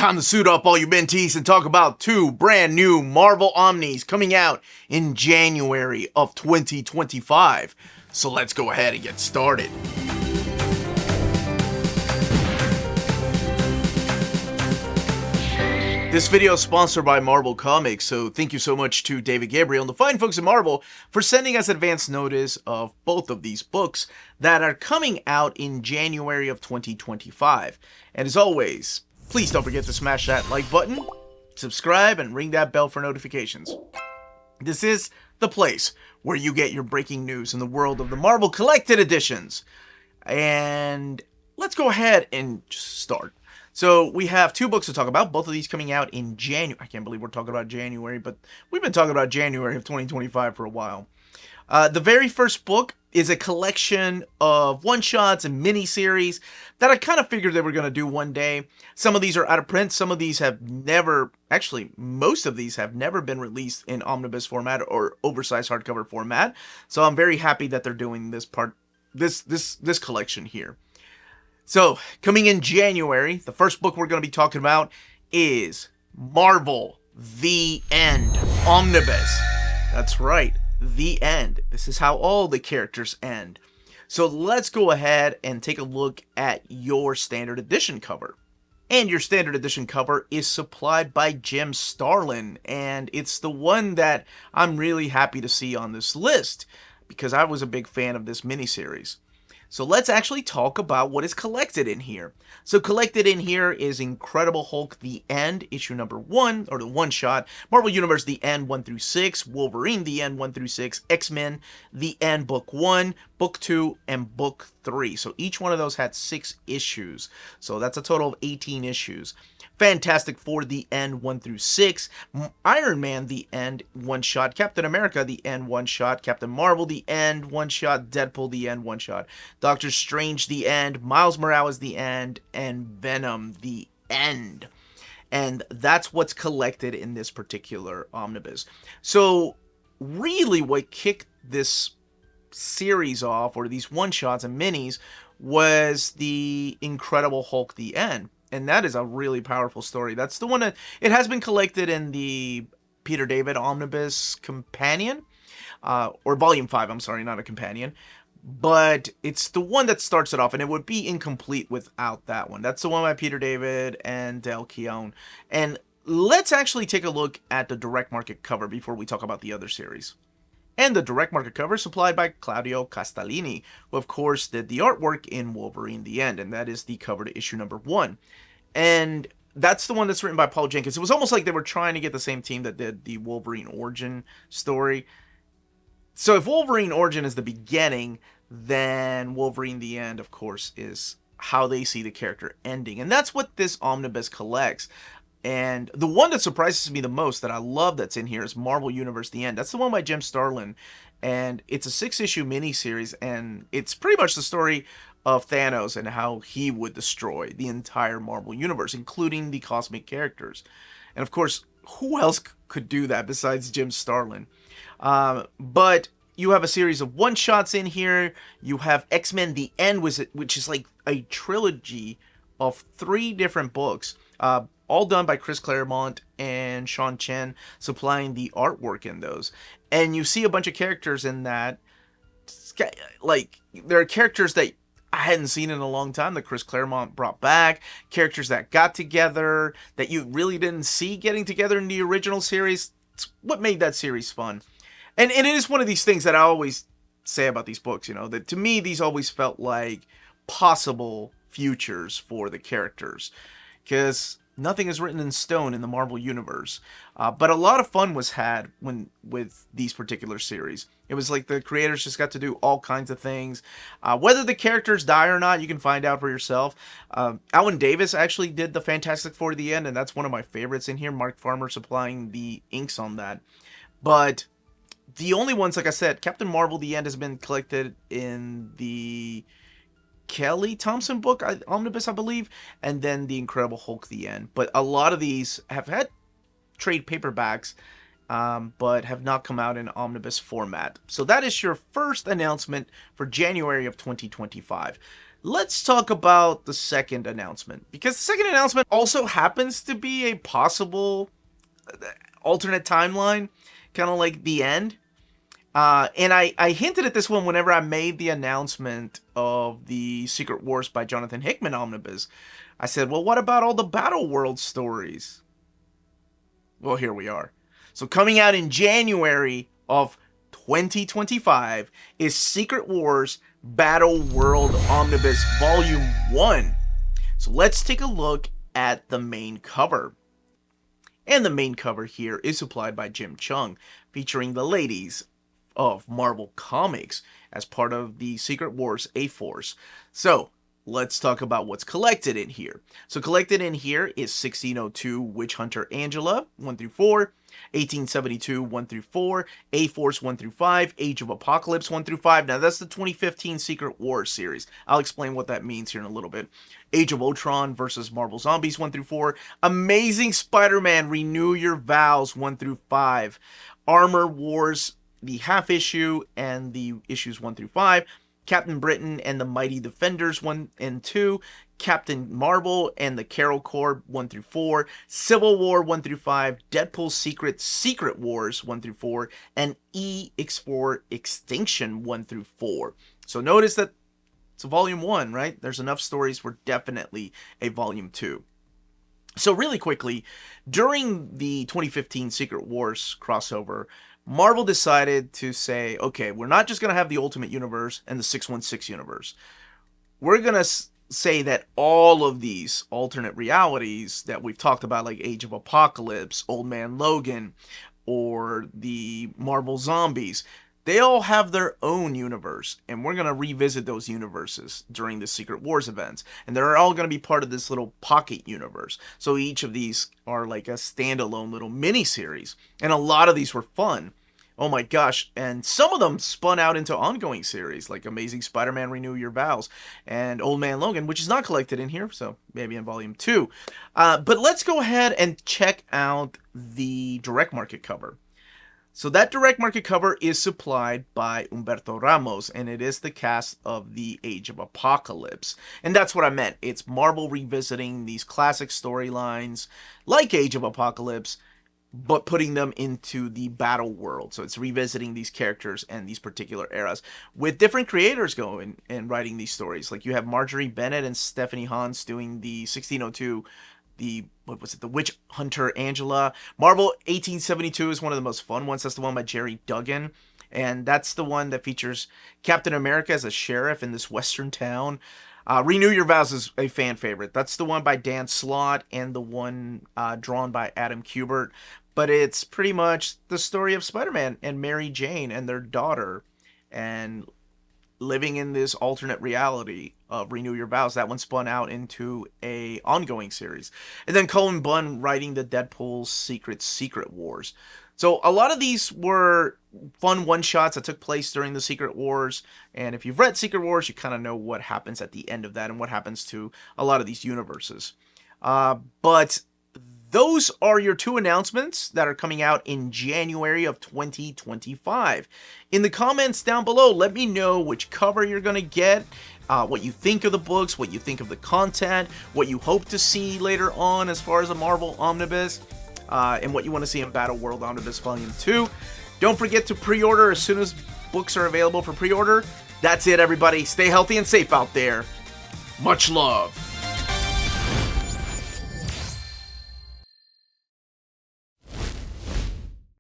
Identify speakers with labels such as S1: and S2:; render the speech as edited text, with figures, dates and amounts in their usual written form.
S1: Time to suit up, all you mentees, and talk about two brand new Marvel Omnis coming out in January of 2025. So let's go ahead and get started. This video is sponsored by Marvel Comics, so thank you so much to David Gabriel and the fine folks at Marvel for sending us advance notice of both of these books that are coming out in January of 2025. And as always, please don't forget to smash that like button, subscribe, and ring that bell for notifications. This is the place where you get your breaking news in the world of the Marvel Collected Editions. And let's go ahead and just start. So we have two books to talk about, both of these coming out in January. I can't believe we're talking about January, but we've been talking about January of 2025 for a while. The very first book is a collection of one-shots and mini-series that I kind of figured they were going to do one day. Some of these are out of print. Some of these have never, actually, most of these have never been released in omnibus format or oversized hardcover format. So I'm very happy that they're doing this collection here. So, coming in January, the first book we're going to be talking about is Marvel The End Omnibus. That's right, the end. This is how all the characters end. So let's go ahead and take a look at your standard edition cover. And your standard edition cover is supplied by Jim Starlin, and it's the one that I'm really happy to see on this list, because I was a big fan of this miniseries. So let's actually talk about what is collected in here. So collected in here is Incredible Hulk The End, issue number 1, or the one-shot, Marvel Universe The End 1 through 6, Wolverine The End 1 through 6, X-Men The End Book 1, Book 2, and Book 3. So each one of those had 6 issues. So that's a total of 18 issues. Fantastic Four The End 1 through 6, Iron Man The End one-shot, Captain America The End one-shot, Captain Marvel The End one-shot, Deadpool The End one-shot, Doctor Strange The End, Miles Morales The End, and Venom The End. And that's what's collected in this particular omnibus. So really what kicked this series off, or these one-shots and minis, was the Incredible Hulk The End. And that is a really powerful story. That's the one that, it has been collected in the Peter David Omnibus Companion, or Volume 5, I'm sorry, not a companion. But it's the one that starts it off, and it would be incomplete without that one. That's the one by Peter David and Del Keown. And let's actually take a look at the direct market cover before we talk about the other series. And the direct market cover is supplied by Claudio Castellini, who of course did the artwork in Wolverine The End, and that is the cover to issue number 1. And that's the one that's written by Paul Jenkins. It was almost like they were trying to get the same team that did the Wolverine Origin story. So if Wolverine Origin is the beginning, then Wolverine The End, of course, is how they see the character ending. And that's what this omnibus collects. And the one that surprises me the most, that I love that's in here, is Marvel Universe The End. That's the one by Jim Starlin. And it's a 6-issue miniseries, and it's pretty much the story of Thanos and how he would destroy the entire Marvel Universe, including the cosmic characters. And of course, who else could do that besides Jim Starlin? But you have a series of one-shots in here. You have X-Men The End, which is like a trilogy of 3 different books, all done by Chris Claremont and Sean Chen, supplying the artwork in those. And you see a bunch of characters in that, like, there are characters that I hadn't seen in a long time that Chris Claremont brought back, characters that got together, that you really didn't see getting together in the original series. It's what made that series fun. And it is one of these things that I always say about these books, you know, that to me, these always felt like possible futures for the characters, because nothing is written in stone in the Marvel Universe. But a lot of fun was had with these particular series. It was like the creators just got to do all kinds of things. Whether the characters die or not, you can find out for yourself. Alan Davis actually did the Fantastic Four The End, and that's one of my favorites in here. Mark Farmer supplying the inks on that. But the only ones, like I said, Captain Marvel The End has been collected in the Kelly Thompson book, Omnibus, I believe, and then the Incredible Hulk The End. But a lot of these have had trade paperbacks, but have not come out in omnibus format. So that is your first announcement for January of 2025. let's talk about the second announcement, because the second announcement also happens to be a possible alternate timeline, kind of like the end. And I hinted at this one whenever I made the announcement of the Secret Wars by Jonathan Hickman Omnibus. I said, well, what about all the Battleworld stories? Well, here we are. So coming out in January of 2025 is Secret Wars Battleworld Omnibus Volume 1. So let's take a look at the main cover. And the main cover here is supplied by Jim Chung, featuring the ladies of Marvel Comics as part of the Secret Wars A-Force. So let's talk about what's collected in here. So collected in here is 1602 Witch Hunter Angela 1 through 4, 1872 1 through 4, A-Force 1 through 5, Age of Apocalypse 1 through 5. Now that's the 2015 Secret Wars series. I'll explain what that means here in a little bit. Age of Ultron versus Marvel Zombies 1 through 4, Amazing Spider-Man Renew Your Vows 1 through 5, Armor Wars the half issue and the issues 1 through 5, Captain Britain and the Mighty Defenders 1 and 2, Captain Marvel and the Carol Corps 1 through 4, Civil War 1 through 5, Deadpool's Secret Wars 1 through 4, and EX4 Extinction 1 through 4. So notice that it's a volume 1, right? There's enough stories for definitely a volume 2. So really quickly, during the 2015 Secret Wars crossover, Marvel decided to say, okay, we're not just going to have the Ultimate Universe and the 616 Universe. We're going to say that all of these alternate realities that we've talked about, like Age of Apocalypse, Old Man Logan, or the Marvel Zombies, they all have their own universe, and we're going to revisit those universes during the Secret Wars events, and they're all going to be part of this little pocket universe. So each of these are like a standalone little mini-series, and a lot of these were fun. Oh my gosh, and some of them spun out into ongoing series, like Amazing Spider-Man Renew Your Vows, and Old Man Logan, which is not collected in here, so maybe in Volume 2. But let's go ahead and check out the direct market cover. So that direct market cover is supplied by Humberto Ramos, and it is the cast of the Age of Apocalypse. And that's what I meant. It's Marvel revisiting these classic storylines like Age of Apocalypse, but putting them into the battle world. So it's revisiting these characters and these particular eras with different creators going and writing these stories. Like you have Marjorie Bennett and Stephanie Hans doing the 1602 the Witch Hunter Angela. Marvel 1872 is one of the most fun ones. That's the one by Jerry Duggan, and that's the one that features Captain America as a sheriff in this western town. Renew Your Vows is a fan favorite. That's the one by Dan Slott and the one drawn by Adam Kubert. But it's pretty much the story of Spider-Man and Mary Jane and their daughter, and living in this alternate reality of Renew Your Vows. That one spun out into a ongoing series. And then Cullen Bunn writing the Deadpool's Secret Wars. So a lot of these were fun one-shots that took place during the Secret Wars. And if you've read Secret Wars, you kind of know what happens at the end of that and what happens to a lot of these universes. But those are your two announcements that are coming out in January of 2025. In the comments down below, let me know which cover you're going to get, what you think of the books, what you think of the content, what you hope to see later on as far as a Marvel Omnibus, and what you want to see in Battleworld Omnibus Volume 2. Don't forget to pre-order as soon as books are available for pre-order. That's it, everybody. Stay healthy and safe out there. Much love.